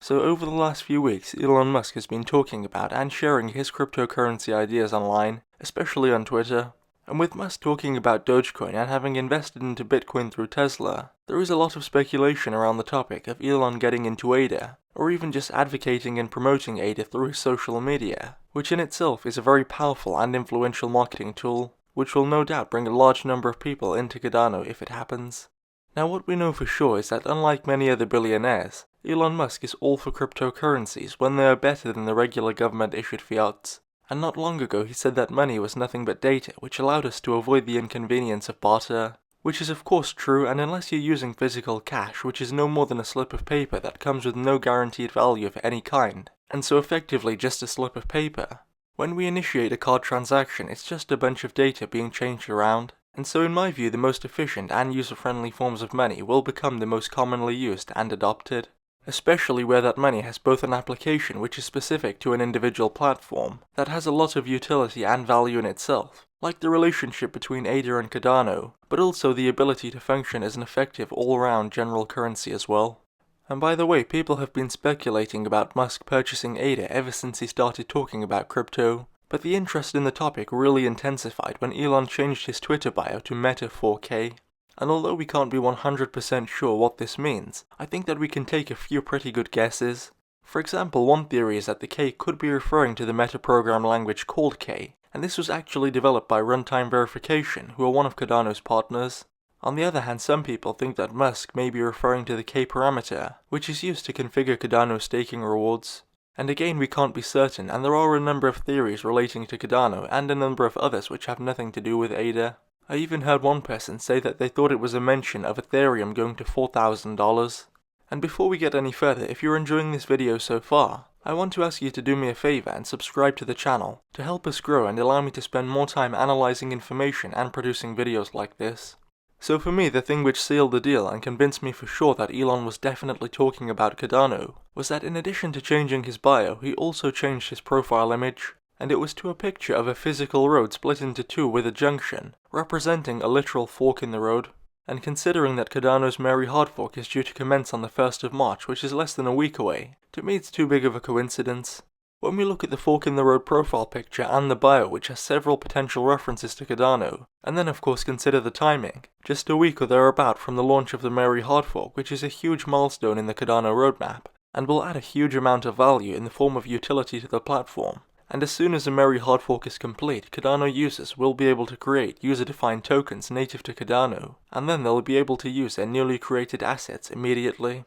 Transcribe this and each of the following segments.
So over the last few weeks, Elon Musk has been talking about and sharing his cryptocurrency ideas online, especially on Twitter. And with Musk talking about Dogecoin and having invested into Bitcoin through Tesla, there is a lot of speculation around the topic of Elon getting into ADA, or even just advocating and promoting ADA through his social media, which in itself is a very powerful and influential marketing tool, which will no doubt bring a large number of people into Cardano if it happens. Now what we know for sure is that unlike many other billionaires, Elon Musk is all for cryptocurrencies when they are better than the regular government-issued fiats. And not long ago he said that money was nothing but data, which allowed us to avoid the inconvenience of barter. Which is of course true, and unless you're using physical cash, which is no more than a slip of paper that comes with no guaranteed value of any kind, and so effectively just a slip of paper. When we initiate a card transaction, it's just a bunch of data being changed around. And so in my view, the most efficient and user-friendly forms of money will become the most commonly used and adopted. Especially where that money has both an application which is specific to an individual platform, that has a lot of utility and value in itself, like the relationship between ADA and Cardano, but also the ability to function as an effective all-around general currency as well. And by the way, people have been speculating about Musk purchasing ADA ever since he started talking about crypto. But the interest in the topic really intensified when Elon changed his Twitter bio to Meta 4K. And although we can't be 100% sure what this means, I think that we can take a few pretty good guesses. For example, one theory is that the K could be referring to the metaprogram language called K, and this was actually developed by Runtime Verification, who are one of Cardano's partners. On the other hand, some people think that Musk may be referring to the K parameter, which is used to configure Cardano's staking rewards. And again, we can't be certain, and there are a number of theories relating to Cardano and a number of others which have nothing to do with ADA. I even heard one person say that they thought it was a mention of Ethereum going to $4,000. And before we get any further, if you're enjoying this video so far, I want to ask you to do me a favor and subscribe to the channel to help us grow and allow me to spend more time analyzing information and producing videos like this. So for me, the thing which sealed the deal and convinced me for sure that Elon was definitely talking about Cardano was that in addition to changing his bio, he also changed his profile image, and it was to a picture of a physical road split into two with a junction, representing a literal fork in the road. And considering that Cardano's Merry Hard Fork is due to commence on the 1st of March, which is less than a week away, to me it's too big of a coincidence. When we look at the fork in the road profile picture and the bio, which has several potential references to Cardano, and then of course consider the timing, just a week or thereabout from the launch of the Merry Hard Fork, which is a huge milestone in the Cardano roadmap, and will add a huge amount of value in the form of utility to the platform. And as soon as the Merry Hard Fork is complete, Cardano users will be able to create user-defined tokens native to Cardano, and then they'll be able to use their newly created assets immediately.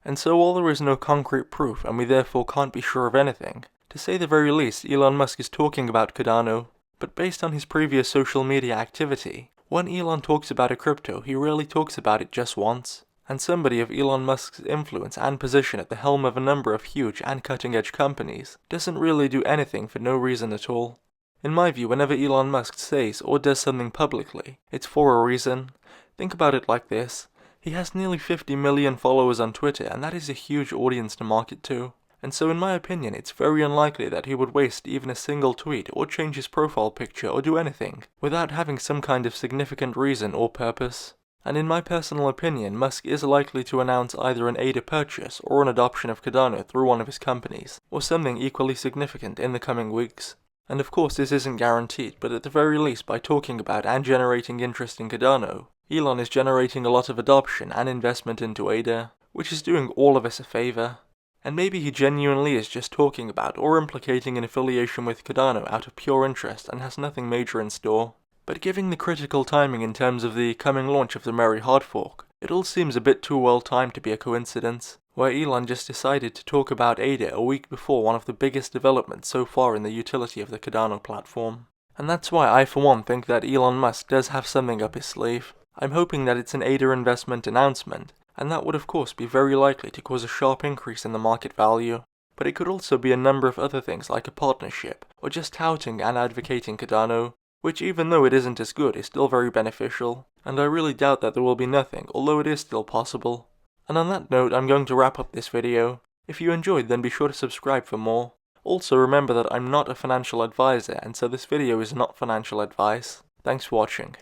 And so while there is no concrete proof and we therefore can't be sure of anything, to say the very least, Elon Musk is talking about Cardano, but based on his previous social media activity, when Elon talks about a crypto, he rarely talks about it just once. And somebody of Elon Musk's influence and position at the helm of a number of huge and cutting-edge companies doesn't really do anything for no reason at all. In my view, whenever Elon Musk says or does something publicly, it's for a reason. Think about it like this. He has nearly 50 million followers on Twitter, and that is a huge audience to market to. And so in my opinion, it's very unlikely that he would waste even a single tweet or change his profile picture or do anything without having some kind of significant reason or purpose. And in my personal opinion, Musk is likely to announce either an ADA purchase or an adoption of Cardano through one of his companies, or something equally significant in the coming weeks. And of course this isn't guaranteed, but at the very least by talking about and generating interest in Cardano, Elon is generating a lot of adoption and investment into ADA, which is doing all of us a favor. And maybe he genuinely is just talking about or implicating an affiliation with Cardano out of pure interest and has nothing major in store. But given the critical timing in terms of the coming launch of the Merry Hard Fork, it all seems a bit too well timed to be a coincidence, where Elon just decided to talk about ADA a week before one of the biggest developments so far in the utility of the Cardano platform. And that's why I for one think that Elon Musk does have something up his sleeve. I'm hoping that it's an ADA investment announcement, and that would of course be very likely to cause a sharp increase in the market value. But it could also be a number of other things like a partnership, or just touting and advocating Cardano, which even though it isn't as good is still very beneficial, and I really doubt that there will be nothing, although it is still possible. And on that note, I'm going to wrap up this video. If you enjoyed, then be sure to subscribe for more. Also remember that I'm not a financial advisor, and so this video is not financial advice. Thanks for watching.